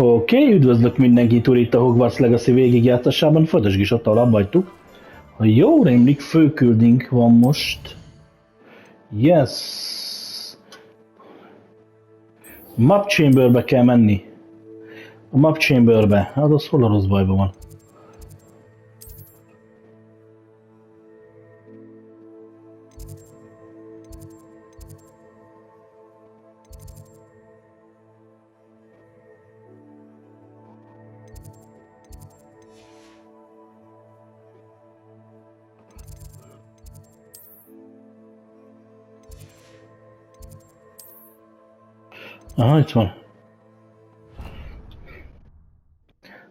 Oké, üdvözlök mindenkit úr itt a Hogwarts Legacy végigjátszásában, folytasd is ott, ahol abba hagytuk. Ha jól rémlik, főküldünk van most. Yes. Map Chamberbe kell menni. A Map Chamberbe. Hát az hol a rossz bajban van? Aha, itt van.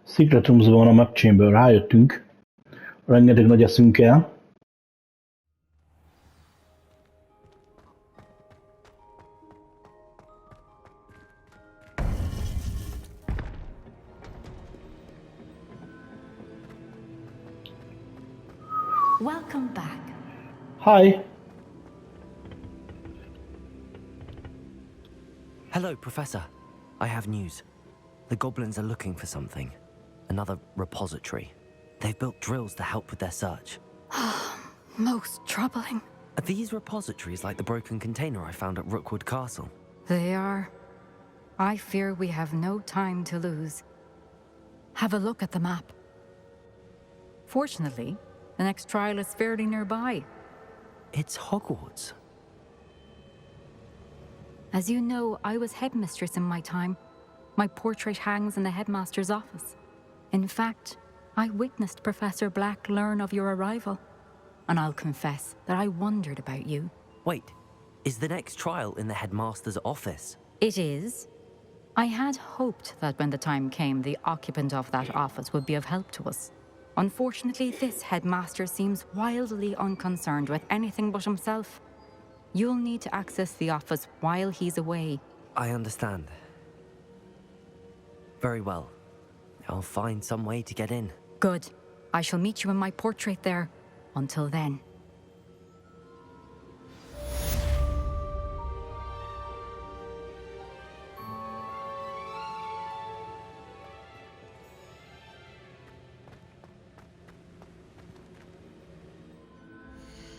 Secret Rooms-ban van a Map Chamber, rájöttünk. Rengeteg nagy eszünk el. Welcome back. Hi! Hello, Professor. I have news. The goblins are looking for something. Another repository. They've built drills to help with their search. Most troubling. Are these repositories like the broken container I found at Rookwood Castle? They are. I fear we have no time to lose. Have a look at the map. Fortunately, the next trial is fairly nearby. It's Hogwarts. As you know, I was headmistress in my time. My portrait hangs in the headmaster's office. In fact, I witnessed Professor Black learn of your arrival. And I'll confess that I wondered about you. Wait, is the next trial in the headmaster's office? It is. I had hoped that when the time came, the occupant of that office would be of help to us. Unfortunately, this headmaster seems wildly unconcerned with anything but himself. You'll need to access the office while he's away. I understand. Very well. I'll find some way to get in. Good. I shall meet you in my portrait there. Until then.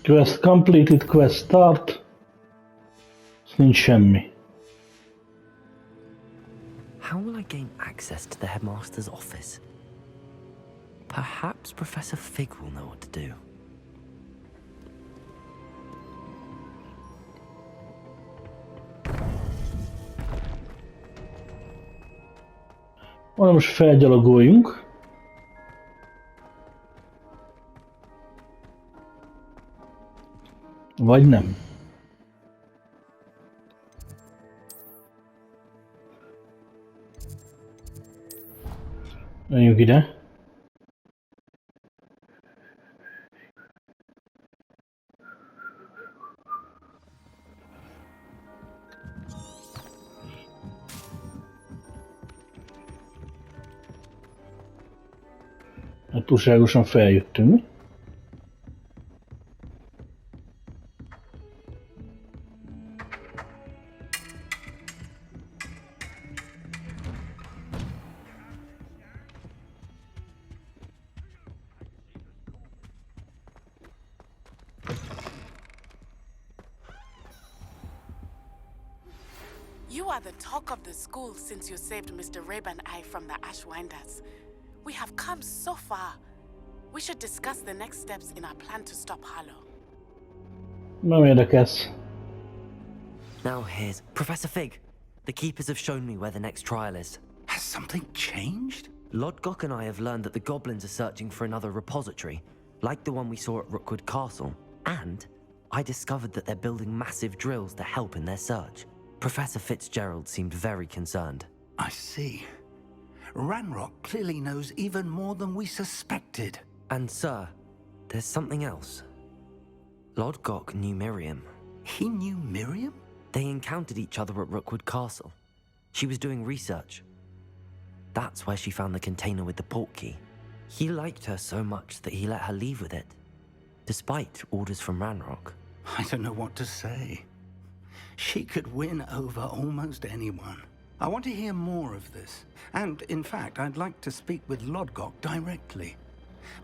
Quest completed, quest start. Nincs semmi. How will I gain access to the headmaster's office? Perhaps Professor Fig will know what to do. Most felgyalogoljunk. Vagy nem. Menjünk ide. Hát túlságosan feljöttünk. You are the talk of the school since you saved Mr. Rabe and I from the Ashwinders. We have come so far. We should discuss the next steps in our plan to stop Harlow. Nem érdekes. Now here's Professor Fig. The keepers have shown me where the next trial is. Has something changed? Lodgok and I have learned that the goblins are searching for another repository, like the one we saw at Rookwood Castle. And I discovered that they're building massive drills to help in their search. Professor Fitzgerald seemed very concerned. I see. Ranrock clearly knows even more than we suspected. And sir, there's something else. Lodgok knew Miriam. He knew Miriam? They encountered each other at Rookwood Castle. She was doing research. That's where she found the container with the port key. He liked her so much that he let her leave with it, despite orders from Ranrock. I don't know what to say. She could win over almost anyone. I want to hear more of this. And, in fact, I'd like to speak with Lodgok directly.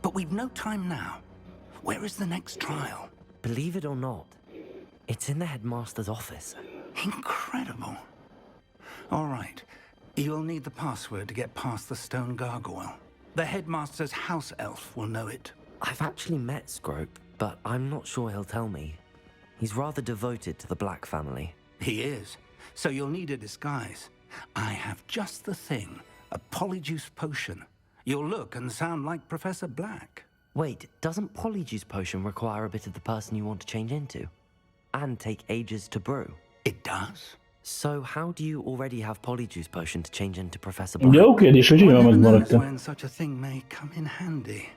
But we've no time now. Where is the next trial? Believe it or not, it's in the headmaster's office. Incredible. All right. You'll need the password to get past the stone gargoyle. The headmaster's house elf will know it. I've actually met Scrope, but I'm not sure he'll tell me. He's rather devoted to the Black family. He is. So you'll need a disguise. I have just the thing. A polyjuice potion. You'll look and sound like Professor Black. Wait, doesn't Polyjuice Potion require a bit of the person you want to change into? And take ages to brew? It does? So how do you already have Polyjuice Potion to change into Professor Black? Jó kérdés, hogy One nyilván never knows megmaradta. when such a thing may come in handy.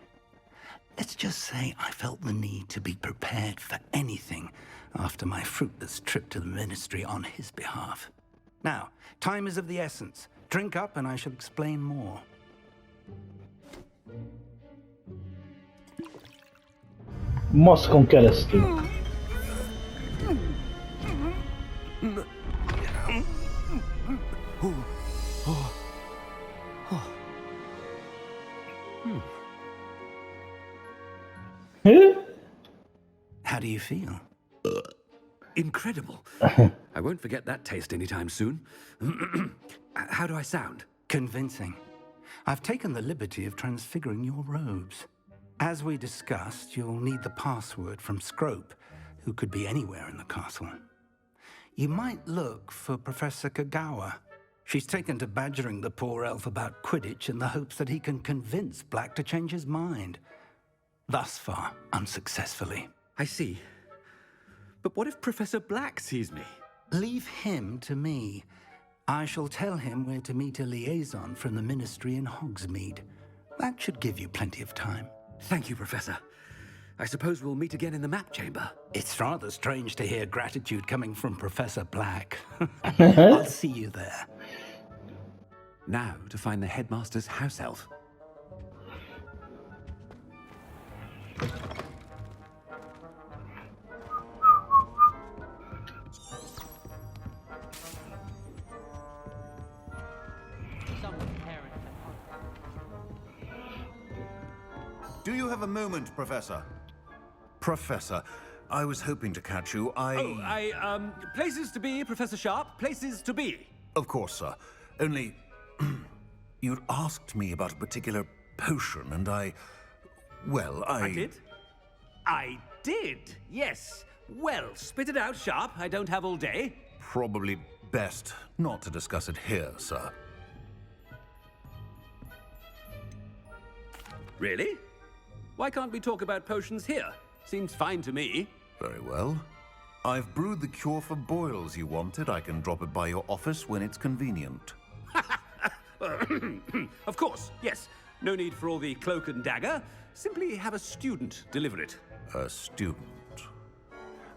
Let's just say I felt the need to be prepared for anything after my fruitless trip to the ministry on his behalf. Now, time is of the essence. Drink up and I shall explain more. Maszkon keresztül. How do you feel? Incredible. I won't forget that taste anytime soon. How do I sound? Convincing. I've taken the liberty of transfiguring your robes. As we discussed, you'll need the password from Scrope, who could be anywhere in the castle. You might look for Professor Kagawa. She's taken to badgering the poor elf about Quidditch in the hopes that he can convince Black to change his mind. Thus far, unsuccessfully. I see. But what if Professor Black sees me? Leave him to me. I shall tell him where to meet a liaison from the ministry in Hogsmeade. That should give you plenty of time. Thank you, Professor. I suppose we'll meet again in the map chamber. It's rather strange to hear gratitude coming from Professor Black. I'll see you there. Now to find the headmaster's house elf. Do you have a moment, Professor? Professor, I was hoping to catch you. Places to be, Professor Sharp. Places to be. Of course, sir. Only... you'd asked me about a particular potion, and well, I did? I did, yes. Well, spit it out, Sharp. I don't have all day. Probably best not to discuss it here, sir. Really? Why can't we talk about potions here? Seems fine to me. Very well. I've brewed the cure for boils you wanted. I can drop it by your office when it's convenient. Of course, yes. No need for all the cloak and dagger. Simply have a student deliver it. A student.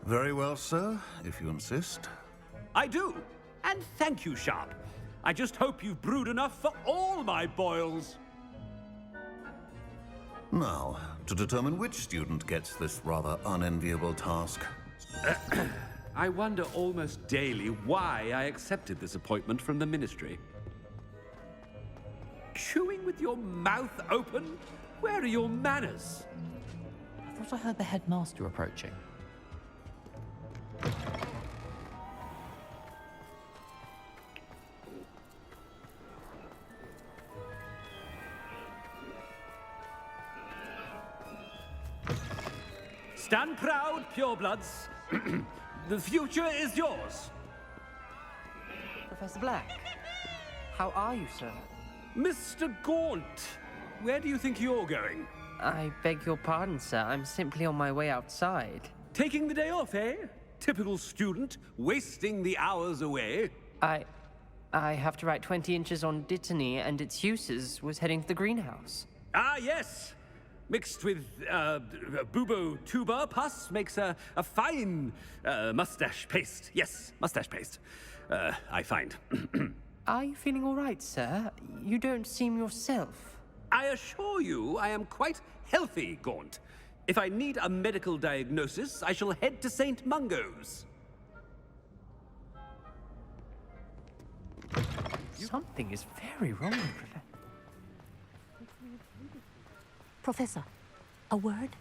Very well, sir, if you insist. I do. And thank you, Sharp. I just hope you've brewed enough for all my boils. Now, to determine which student gets this rather unenviable task. I wonder almost daily why I accepted this appointment from the ministry. Chewing with your mouth open? Where are your manners? I thought I heard the headmaster approaching. Stand proud, purebloods. The future is yours. Professor Black, how are you, sir? Mr. Gaunt, where do you think you're going? I beg your pardon, sir. I'm simply on my way outside. Taking the day off, eh? Typical student, wasting the hours away. I have to write 20 inches on Dittany and its uses. Was heading to the greenhouse. Ah, yes. Mixed with bubo tuber pus makes a fine mustache paste. Yes, mustache paste. I find. Are you feeling all right, sir? You don't seem yourself. I assure you I am quite healthy, Gaunt. If I need a medical diagnosis, I shall head to St. Mungo's. Something is very wrong, Professor. Professor, a word?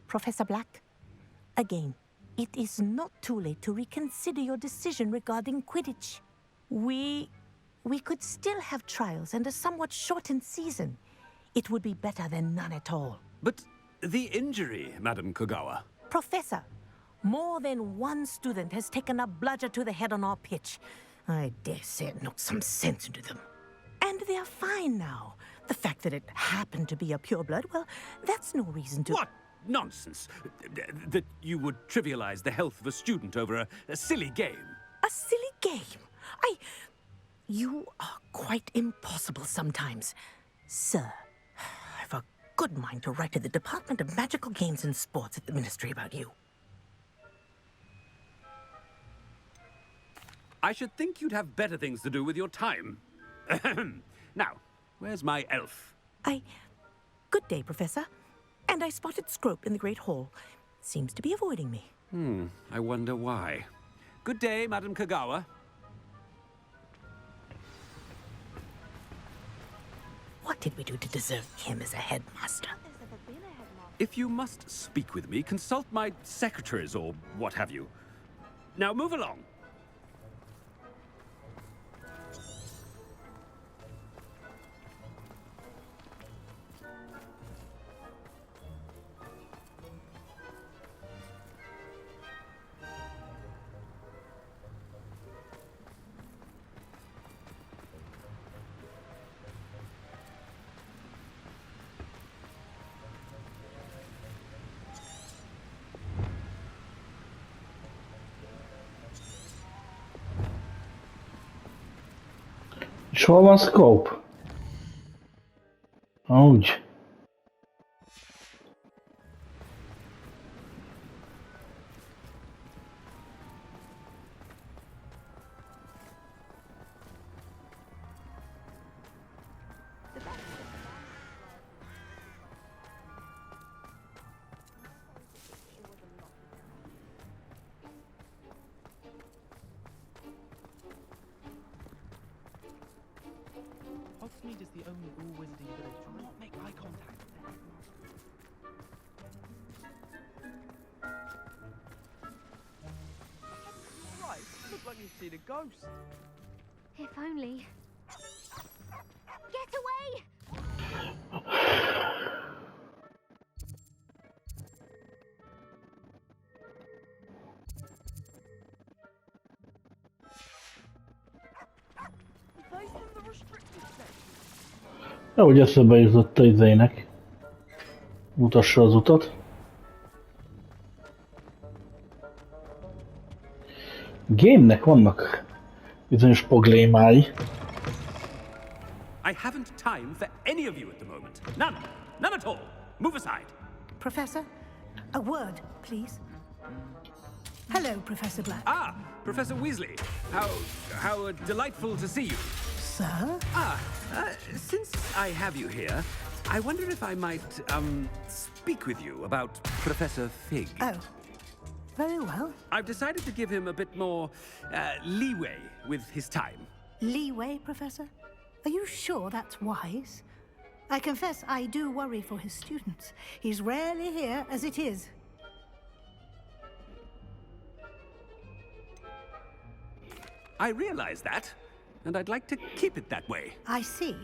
Professor Black, again, it is not too late to reconsider your decision regarding Quidditch. We could still have trials and a somewhat shortened season. It would be better than none at all. But the injury, Madam Kogawa. Professor, more than one student has taken a bludger to the head on our pitch. I dare say it knocked some sense into them. And they are fine now. The fact that it happened to be a pureblood, well, that's no reason to... What nonsense! That you would trivialize the health of a student over a silly game. A silly game? You are quite impossible sometimes. Sir, I've a good mind to write to the Department of Magical Games and Sports at the Ministry about you. I should think you'd have better things to do with your time. Now, where's my elf? Good day, Professor. And I spotted Scrope in the Great Hall. Seems to be avoiding me. I wonder why. Good day, Madam Kogawa. What did we do to deserve him as a headmaster? If you must speak with me, consult my secretaries or what have you. Now move along. És hol van Scope? Úgy. Hogsmeade is the only all-wizarding village. Do not make eye contact with the headmaster. Right, look like you've seen a ghost. If only. Get away! They in the restricted section. Ahogy eszembe jutott a izének. Mutassa az utat. Game-nek vannak bizonyos problémái. I haven't time for any of you at the moment. None. None at all. Move aside. Professor, a word, please. Hello, Professor Black. Ah, Professor Weasley. How delightful to see you. Sir? Since I have you here, I wonder if I might, speak with you about Professor Fig. Oh, very well. I've decided to give him a bit more, leeway with his time. Leeway, Professor? Are you sure that's wise? I confess I do worry for his students. He's rarely here as it is. I realize that, and I'd like to keep it that way. I see.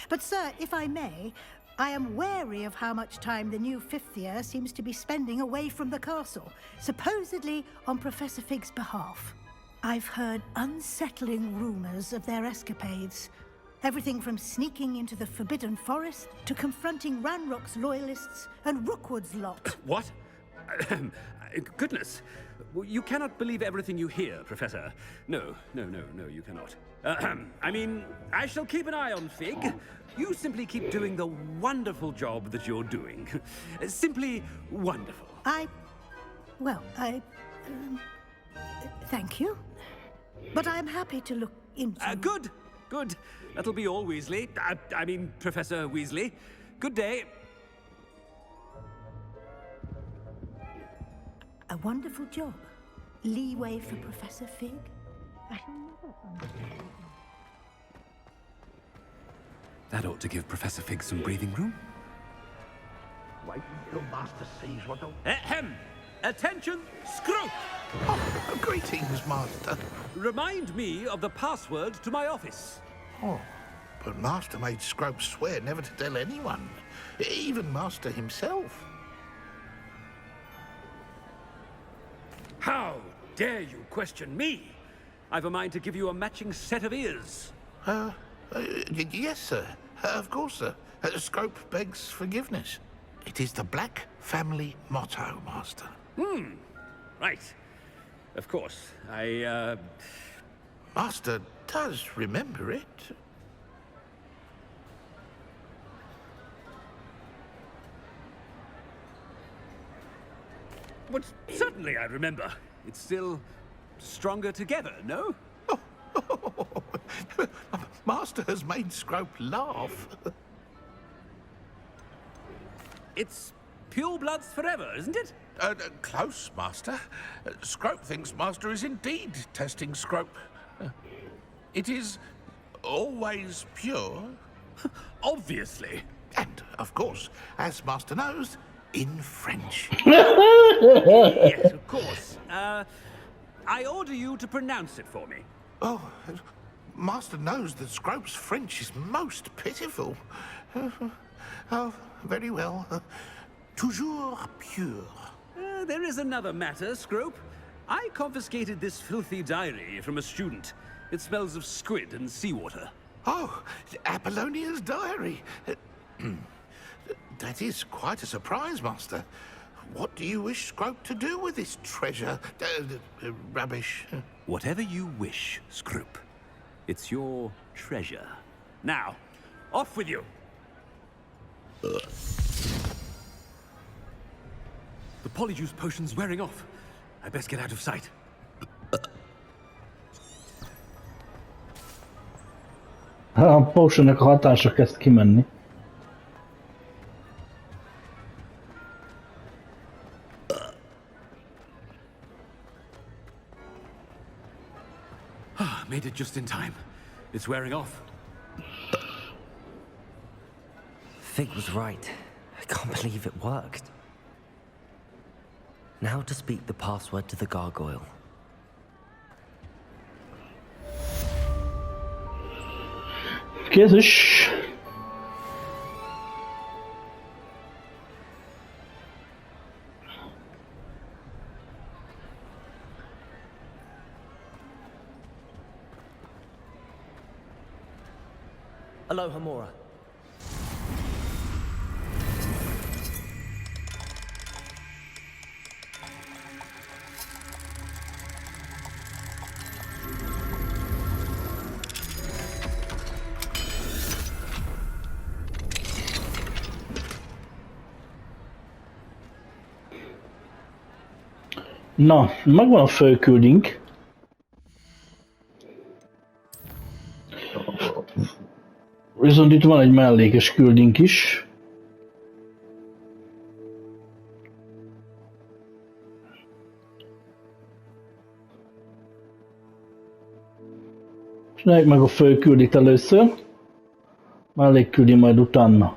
But, sir, if I may, I am wary of how much time the new fifth year seems to be spending away from the castle, supposedly on Professor Fig's behalf. I've heard unsettling rumors of their escapades. Everything from sneaking into the Forbidden Forest to confronting Ranrock's loyalists and Rookwood's lot. What? Goodness. You cannot believe everything you hear, Professor. No, you cannot. I mean, I shall keep an eye on Fig. You simply keep doing the wonderful job that you're doing. Simply wonderful. Thank you. But I'm happy to look into... Good. That'll be all, Weasley. I mean, Professor Weasley. Good day. A wonderful job. Leeway for Professor Fig. I shall never understand. That ought to give Professor Fig some breathing room. Wait until Master sees what the... Ahem! Attention, Scrope! Oh, greetings, Master. Remind me of the password to my office. Oh, but Master made Scrope swear never to tell anyone, even Master himself. How dare you question me? I've a mind to give you a matching set of ears. Yes, sir. Of course, sir. Scrope begs forgiveness. It is the Black family motto, Master. Right. Of course. Master does remember it. But certainly I remember. It's still stronger together, no? Master has made Scrope laugh. It's pure bloods forever, isn't it? Close, Master. Scrope thinks Master is indeed testing Scrope. It is always pure. Obviously. And, of course, as Master knows, in French. Yes, of course. I order you to pronounce it for me. Oh, Master knows that Scrope's French is most pitiful. Oh, very well. Toujours pure. There is another matter, Scrope. I confiscated this filthy diary from a student. It smells of squid and seawater. Oh, Apollonia's diary. That is quite a surprise, Master. What do you wish Scrope to do with this treasure? Rubbish. Whatever you wish, Scrope. It's your treasure. Now, off with you. The polyjuice potion's wearing off. I best get out of sight. A potionnak a hatása kezd kimenni. Made it just in time. It's wearing off. Fig was right. I can't believe it worked. Now to speak the password to the gargoyle. Kézis! Aloha, Mora. Na, megvan a fölküldünk. Viszont itt van egy mellékes küldünk is. Csináljuk meg a fölküldit először. Mellékküldi majd utána.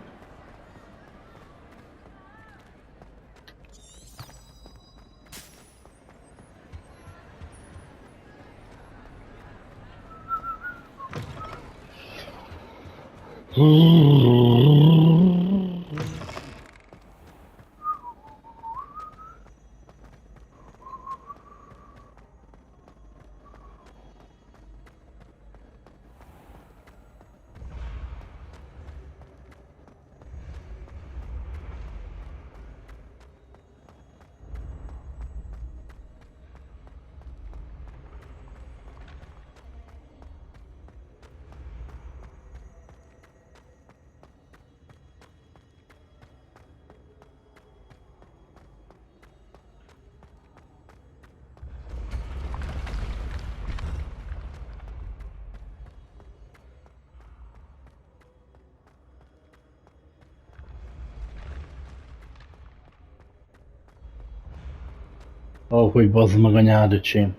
Ó, hogy bazd meg a nyádöcsém.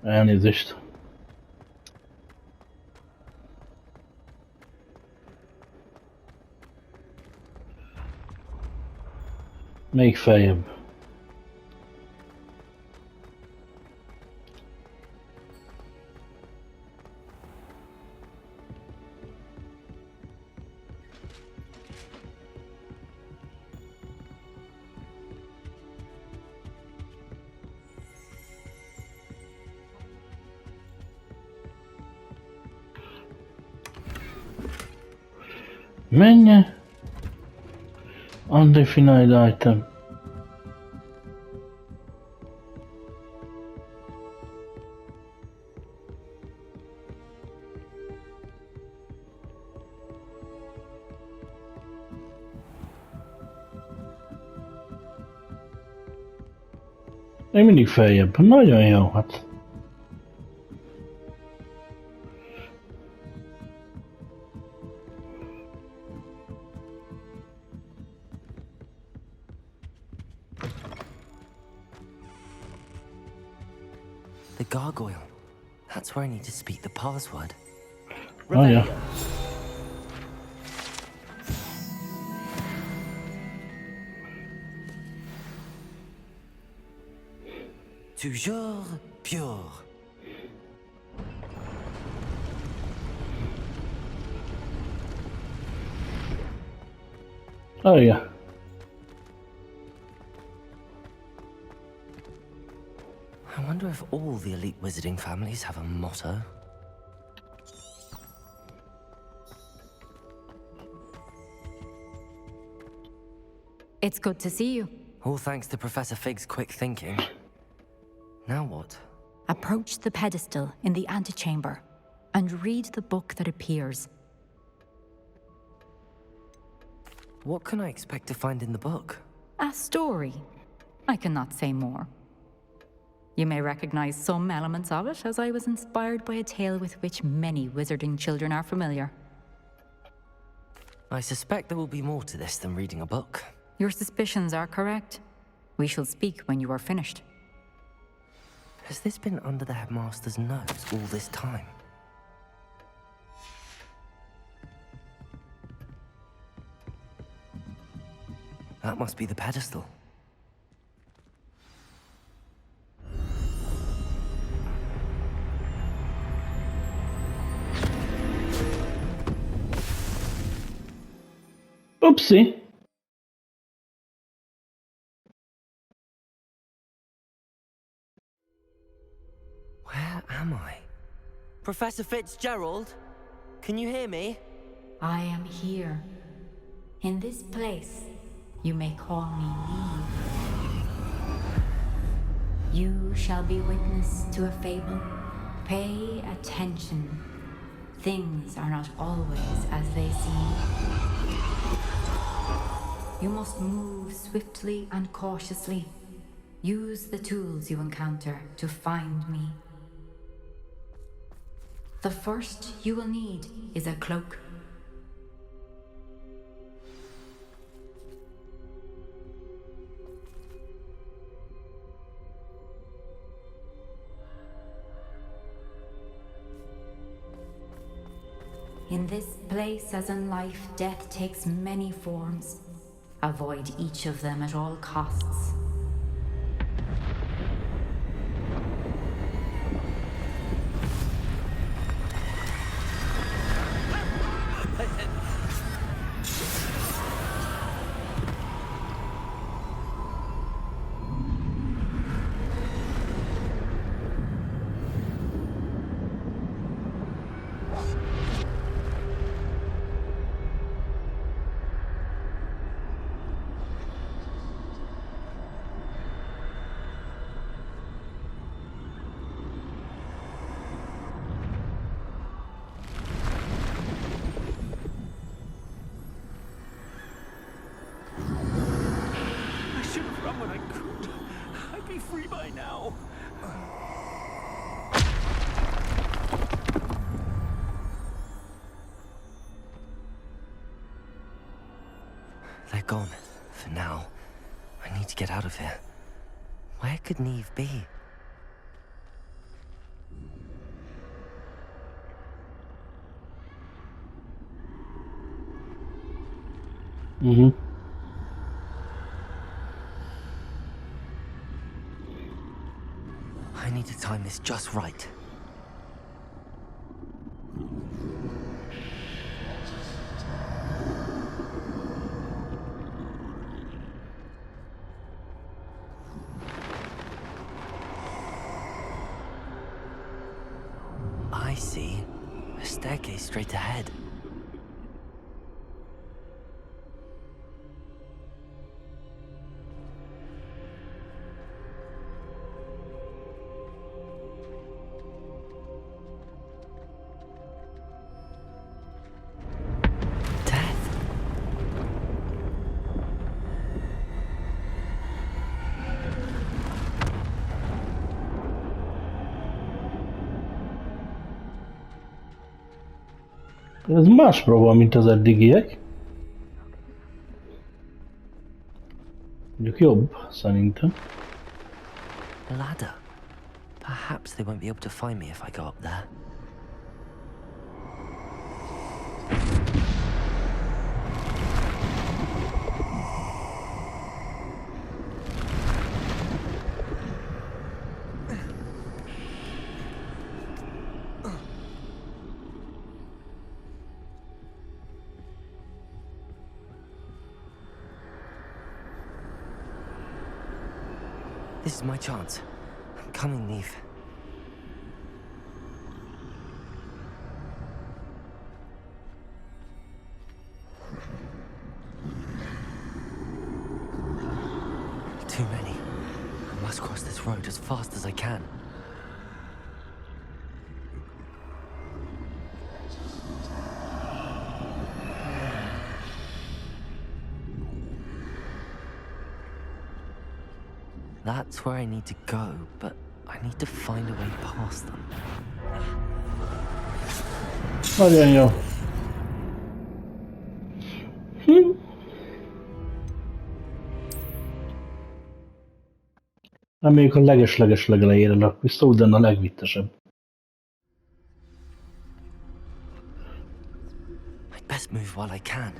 Elnézést. Még feljebb. Menj! Undefined item. Még mindig feljebb. Nagyon jó, hát. The gargoyle. That's where I need to speak the password. Oh yeah. Toujours pure. Oh yeah. I wonder if all the elite wizarding families have a motto. It's good to see you. All thanks to Professor Fig's quick thinking. Now what? Approach the pedestal in the antechamber and read the book that appears. What can I expect to find in the book? A story. I cannot say more. You may recognize some elements of it, as I was inspired by a tale with which many wizarding children are familiar. I suspect there will be more to this than reading a book. Your suspicions are correct. We shall speak when you are finished. Has this been under the headmaster's nose all this time? That must be the pedestal. Oopsie. Where am I? Professor Fitzgerald? Can you hear me? I am here. In this place, you may call me Lee. You shall be witness to a fable. Pay attention. Things are not always as they seem. You must move swiftly and cautiously. Use the tools you encounter to find me. The first you will need is a cloak. In this place, as in life, death takes many forms. Avoid each of them at all costs. They're gone, for now. I need to get out of here. Where could Neve be? time this just right. I see. A staircase straight ahead. Ez más próba, mint az eddigiek. Mondjuk jobb, szerintem. A ladder. Perhaps they won't be able to find me if I go up there. This is my chance. I'm coming, Neve. Too many. I must cross this road as fast as I can. That's where I need to go, but I need to find a way past them. Nagyon jó. Reméljük a leges legelejére rak vissza, ugyan a legvittesebb. I'd best move while I can.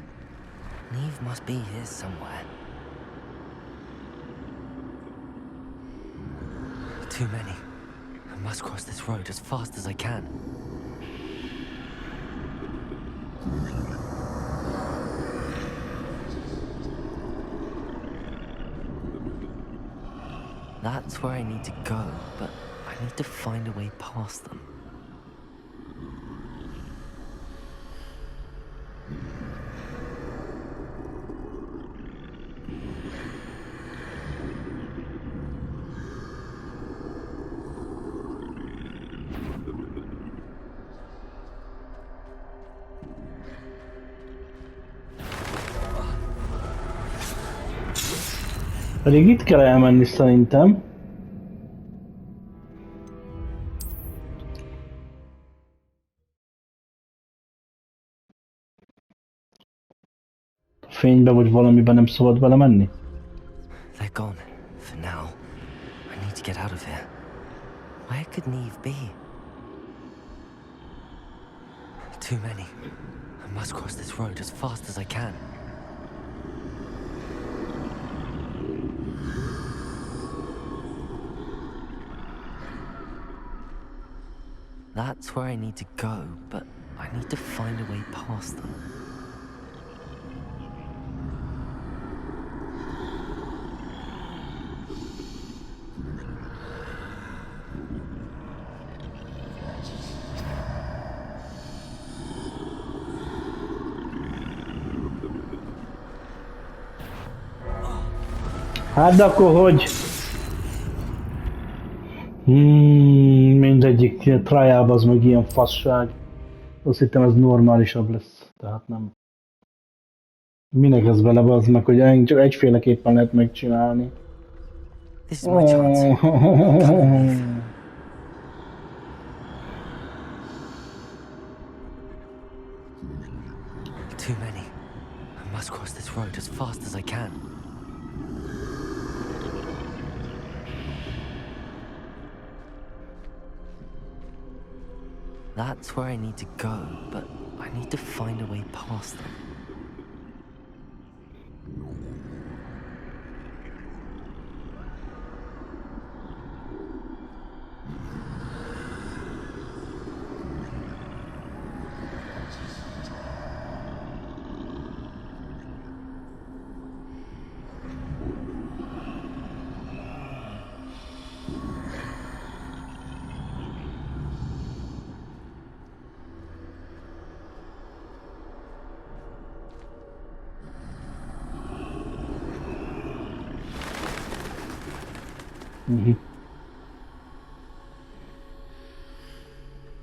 Neve must be here somewhere. Too many. I must cross this road as fast as I can. That's where I need to go, but I need to find a way past them. Pedig itt kell elmenni szerintem. A fénybe vagy valamiben nem szabad bele menni? They're gone, for now. I need to get out of here. Where could Neve be? Too many. I must cross this road as fast as I can. That's where I need to go, but I need to find a way past them. Hát de akkor hogy? Mindegyik trájában az meg ilyen fasság. Azt hittem ez normálisabb lesz, tehát nem. Minek ez bele az meg, hogy csak egyféleképpen lehet megcsinálni. This is my chance. Too many. I must cross this road as fast as I can. That's where I need to go, but I need to find a way past them.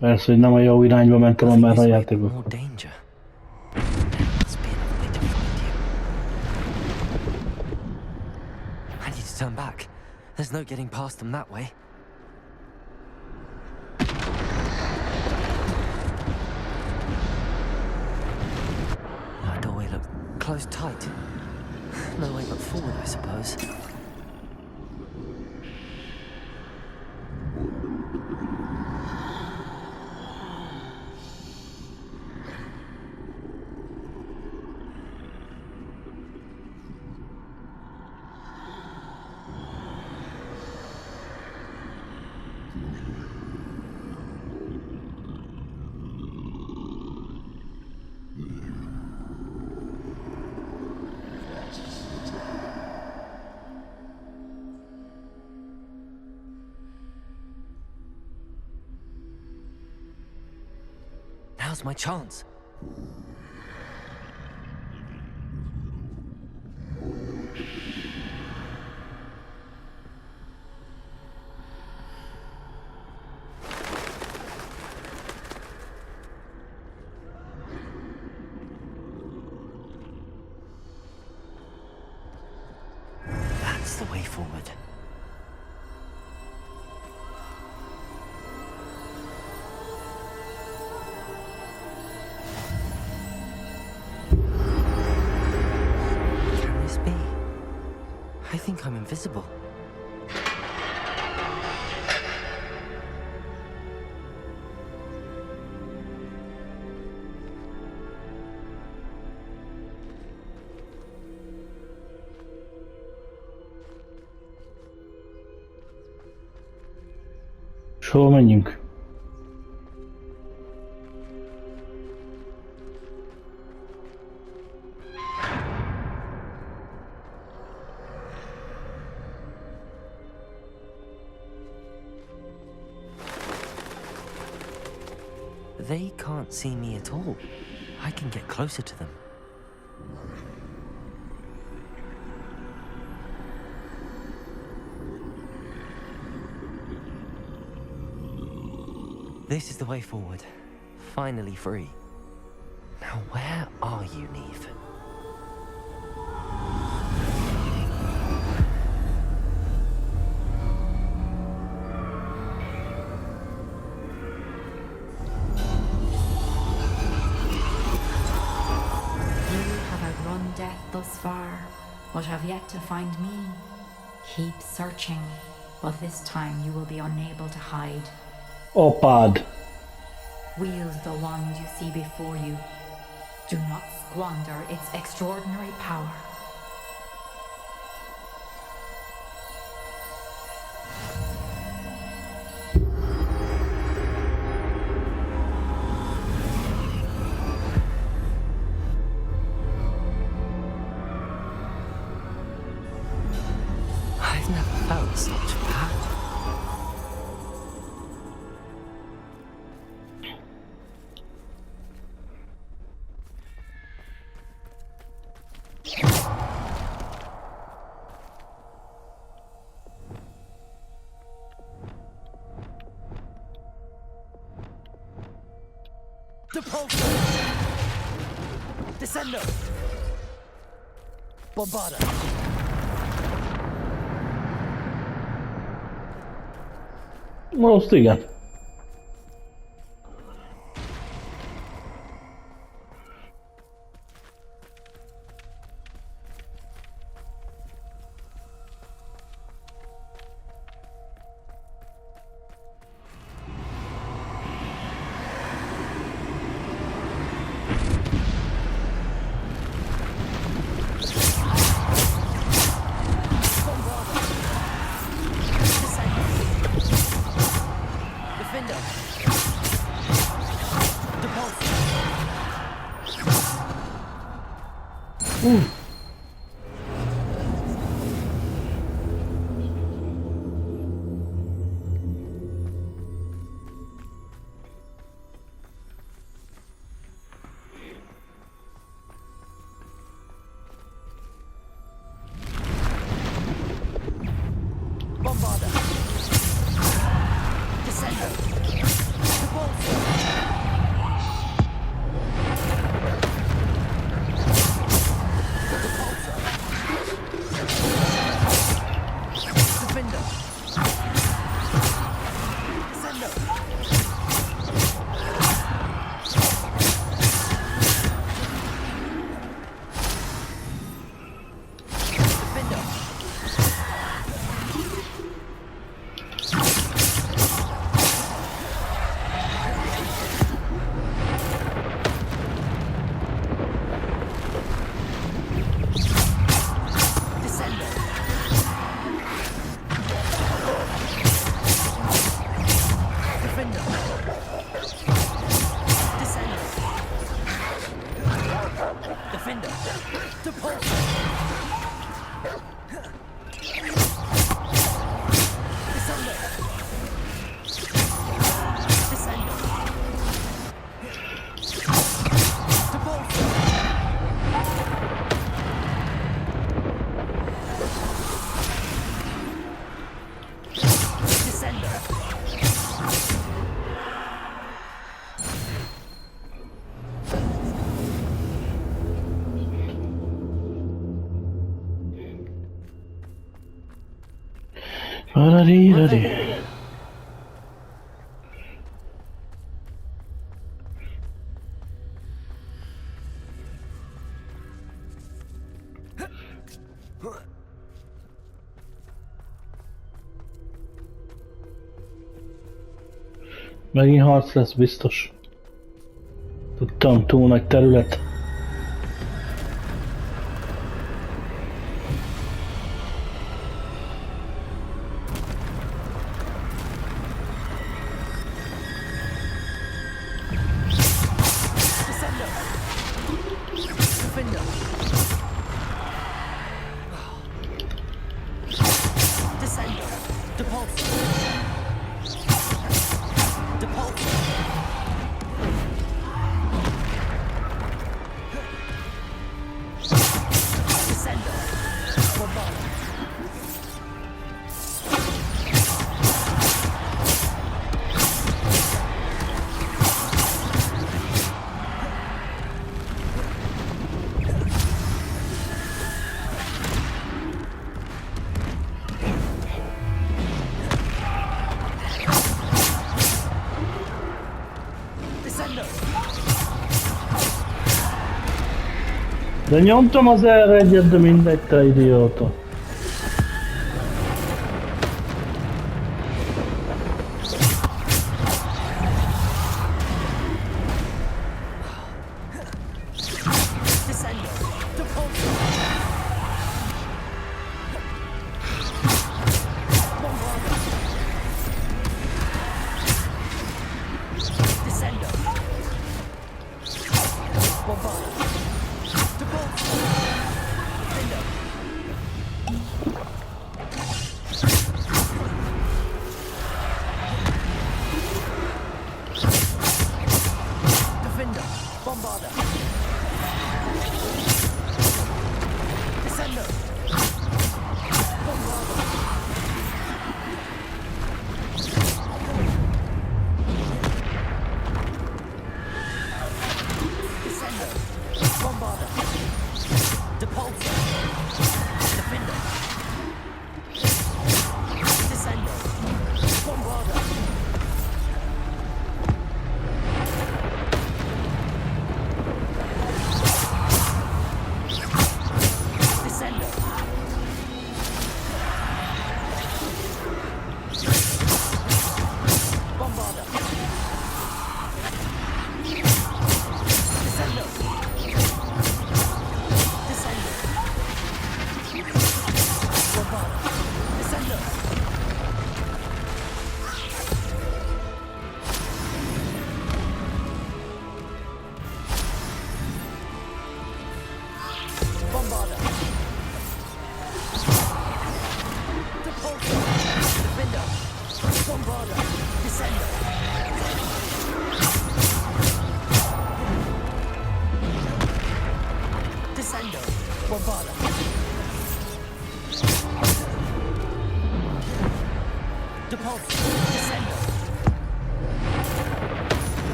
Persze, hogy nem a jó irányba mentem a már a játékban. More danger. There must be another way to find you. I need to turn back. There's no getting past them that way. That doorway looked closed tight. No way but forward, I suppose. Now's my chance. That's the way forward. I think I'm invisible. És hol menjünk? They can't see me at all. I can get closer to them. This is the way forward. Finally free. Now where are you, Neve? Death thus far, but have yet to find me. Keep searching, but this time you will be unable to hide. Apád! Wield the wand you see before you. Do not squander its extraordinary power. I've never felt such power. Depulso! Descendo! Bombarda! Most igen. Bombarda! Defender. Depulsor. Descender. Descender. Depulsor. Descender. Megint harc lesz, biztos. Tudtam, túl nagy terület. De nyomtam az erre egyet, de mindegy, te idióta.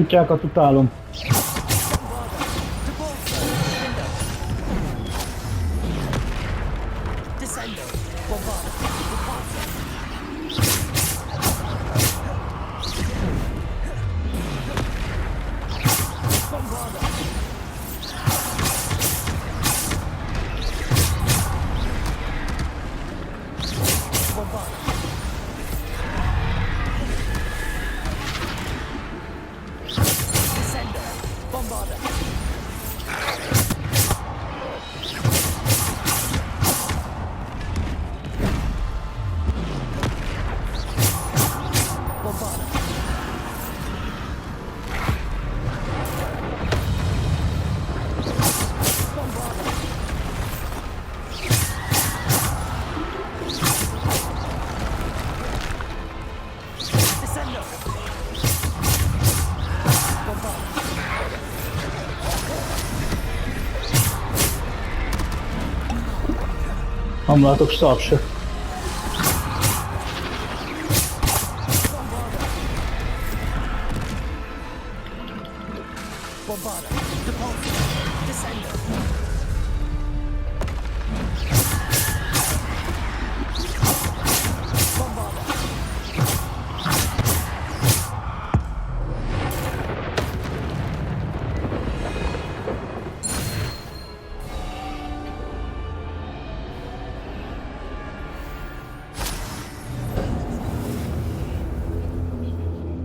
kutyákat utálom. Nem látok szart se.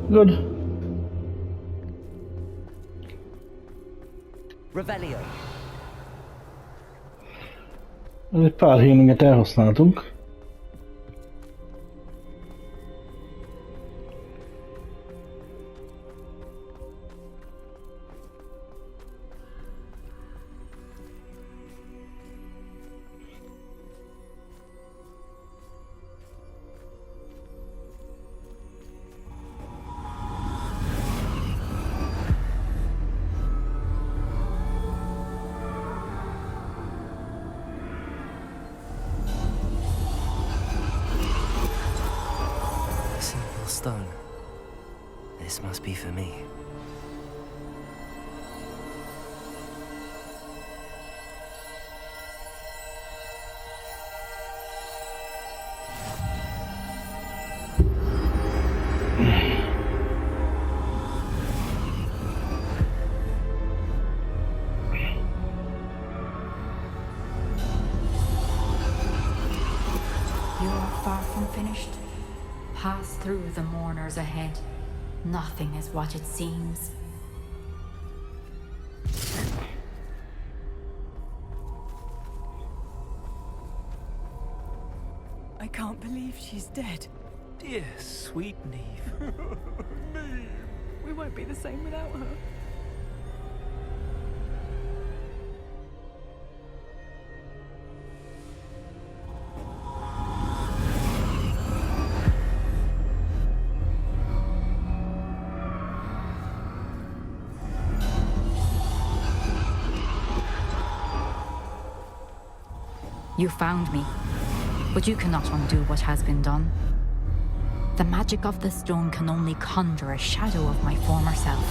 Good. Revelio. Egy pár healinget elhasználtunk. Stone. This must be for me. You're far from finished. Pass through the mourners ahead. Nothing is what it seems. I can't believe she's dead. Dear sweet Neve. We won't be the same without her. You found me, but you cannot undo what has been done. The magic of the stone can only conjure a shadow of my former self.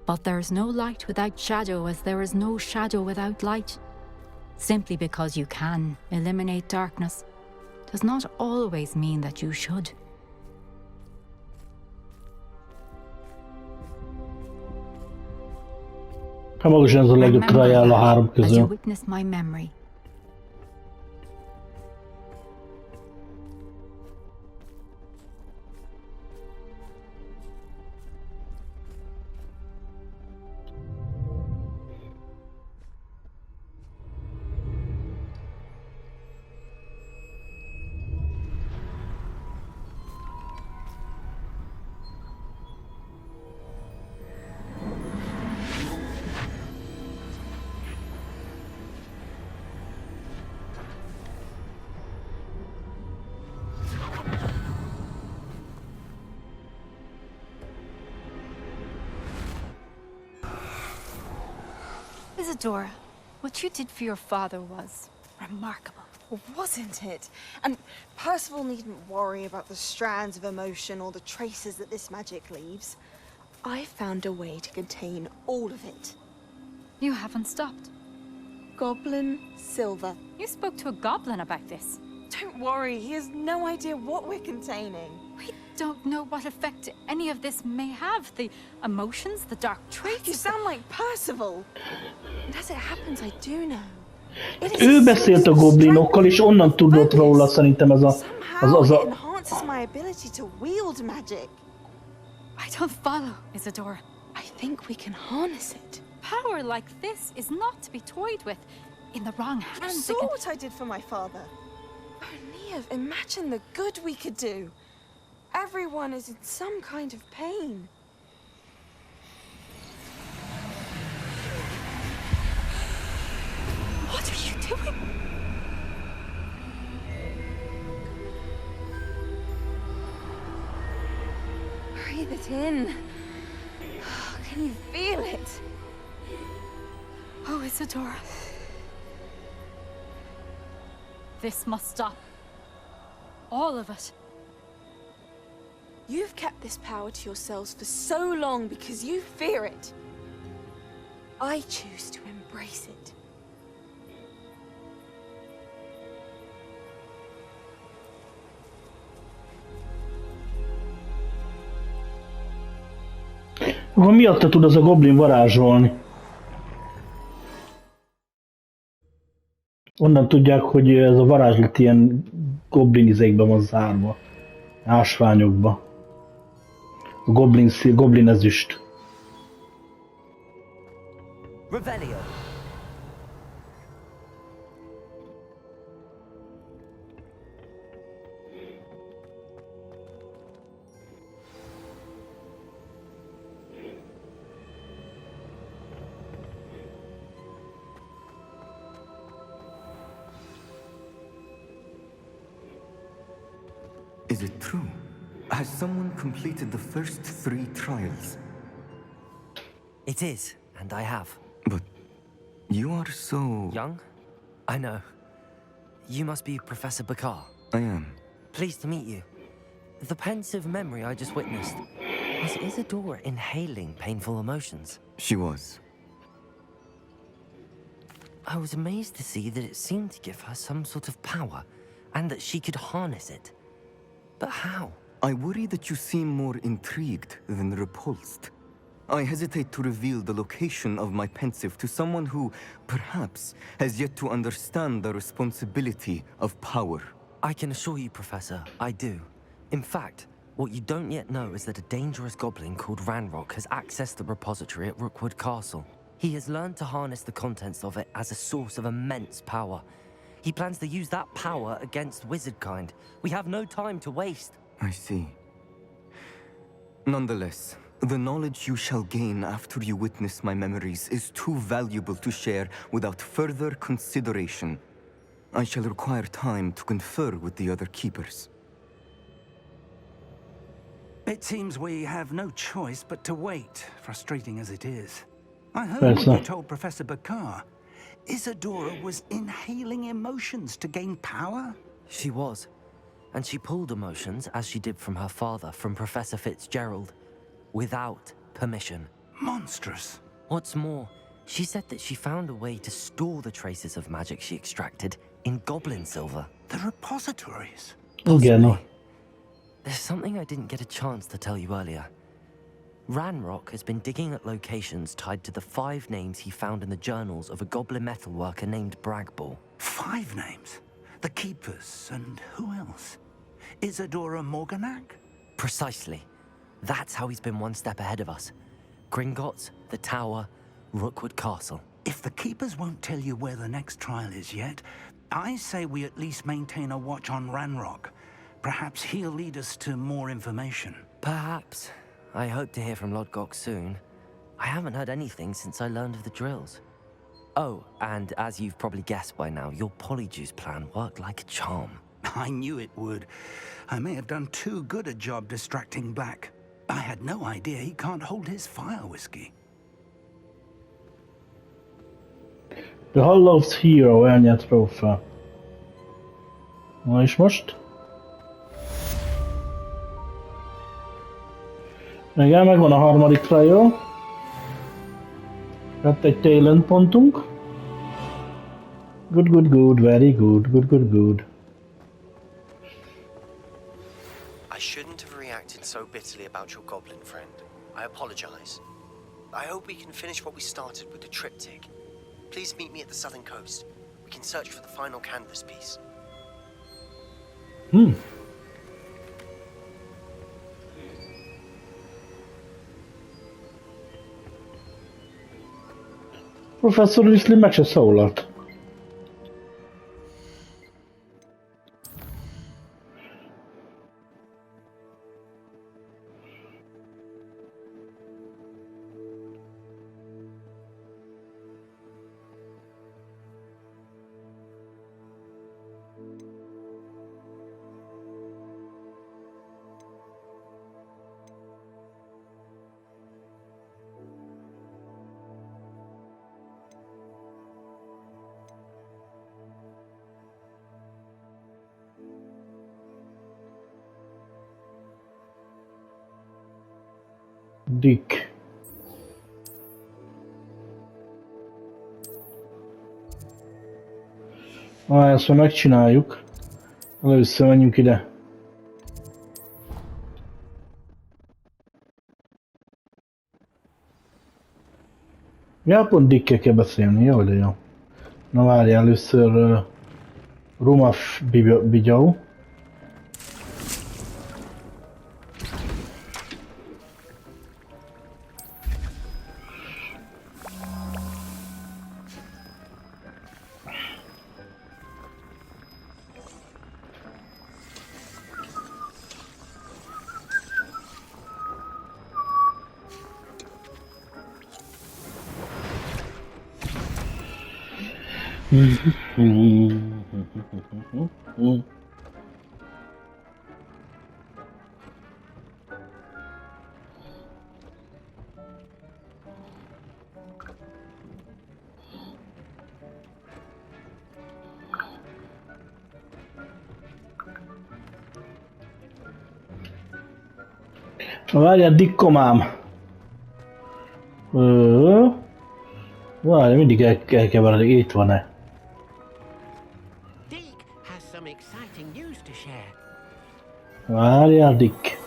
But there is no light without shadow, as there is no shadow without light. Simply because you can eliminate darkness does not always mean that you should. Remember that as you witness my memory. Isadora, what you did for your father was remarkable. Wasn't it? And Percival needn't worry about the strands of emotion or the traces that this magic leaves. I found a way to contain all of it. You haven't stopped. Goblin silver. You spoke to a goblin about this. Don't worry, he has no idea what we're containing. We don't know what effect any of this may have. The emotions, the dark traits. You sound like Percival. And as it happens, I do know. Ő beszélt a goblinokkal, és onnan tudott róla szerintem ez a... It enhances my ability to wield magic. I don't follow, Isadora. I think we can harness it. Power like this is not to be toyed with. In the wrong hands, You saw what I did for my father. Oh, Neve, imagine the good we could do. Everyone is in some kind of pain. What are you doing? Breathe it in. Can you feel it? Oh, Isadora. This must stop. All of it. You've kept this power to yourselves for so long because you fear it. I choose to embrace it. Akkor miatta tud az a goblin varázsolni? Onnan tudják, hogy ez a varázslat ilyen goblinizékbe van zárva. Ásványokba. A goblin ezüst. Revelio. Is it true? Has someone completed the first 3 trials? It is, and I have. But you are so... Young? I know. You must be Professor Bakar. I am. Pleased to meet you. The pensive memory I just witnessed. Was Isadora inhaling painful emotions? She was. I was amazed to see that it seemed to give her some sort of power, and that she could harness it. But how? I worry that you seem more intrigued than repulsed. I hesitate to reveal the location of my pensive to someone who, perhaps, has yet to understand the responsibility of power. I can assure you, Professor, I do. In fact, what you don't yet know is that a dangerous goblin called Ranrock has accessed the repository at Rookwood Castle. He has learned to harness the contents of it as a source of immense power. He plans to use that power against wizardkind. We have no time to waste. I see. Nonetheless, the knowledge you shall gain after you witness my memories is too valuable to share without further consideration. I shall require time to confer with the other keepers. It seems we have no choice but to wait, frustrating as it is. I heard what you told Professor Bakar. Isadora was inhaling emotions to gain power? She was. And she pulled emotions, as she did from her father, from Professor Fitzgerald, without permission. Monstrous. What's more, she said that she found a way to store the traces of magic she extracted in goblin silver. The repositories? Possibly. There's something I didn't get a chance to tell you earlier. Ranrock has been digging at locations tied to the 5 names he found in the journals of a goblin metalworker named Bragball. 5 names? The Keepers, and who else? Isadora Morganac? Precisely. That's how he's been one step ahead of us. Gringotts, the Tower, Rookwood Castle. If the Keepers won't tell you where the next trial is yet, I say we at least maintain a watch on Ranrock. Perhaps he'll lead us to more information. Perhaps. I hope to hear from Lodgok soon. I haven't heard anything since I learned of the drills. Oh, and as you've probably guessed by now, your Polyjuice plan worked like a charm. I knew it would. I may have done too good a job distracting Black. I had no idea he can't hold his fire whiskey. The Hallowed Hero elnyert trófea. Na és most? Igen, megvan a harmadik trial. Lett egy talent pontunk. Good, good, good, very good, good, good, good. I shouldn't have reacted so bitterly about your goblin friend. I apologize. I hope we can finish what we started with the triptych. Please meet me at the southern coast. We can search for the final canvas piece. Professzor Weasley meg se szólalt. Dick. Ezt már megcsináljuk. Először menjünk ide. Ja, pont Dickkel kell beszélni, jó, de jó. Na várjál, először Rumaf Bigyau. Várjál, Dikkomám! Várjál, mindig elkeveredik, itt van-e? Várjál, Dick!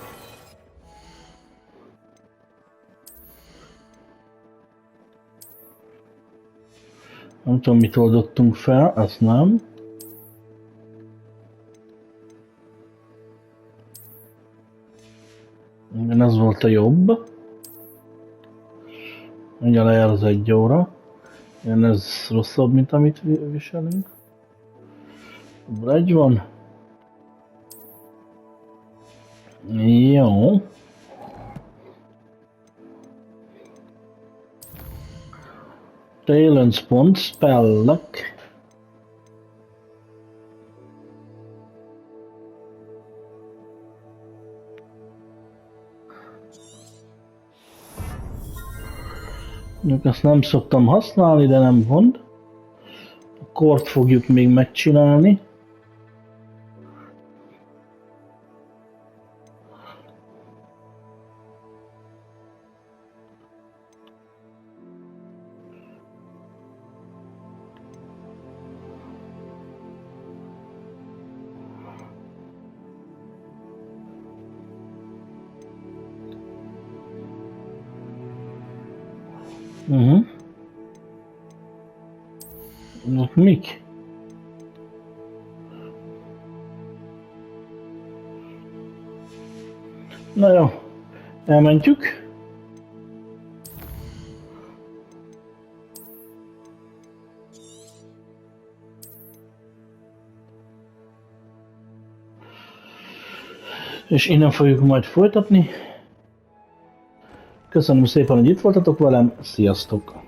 Nem tudom, mit oldottunk fel, azt nem. Igen, ez volt a jobb. Mindjárt lejár az 1 óra. Igen, ez rosszabb, mint amit viselünk. Egy van. Jó. Talents pont, spellek. Ezt nem szoktam használni, de nem gond. A kort fogjuk még megcsinálni. Mik? Na jó, elmentjük. És innen fogjuk majd folytatni. Köszönöm szépen, hogy itt voltatok velem, sziasztok!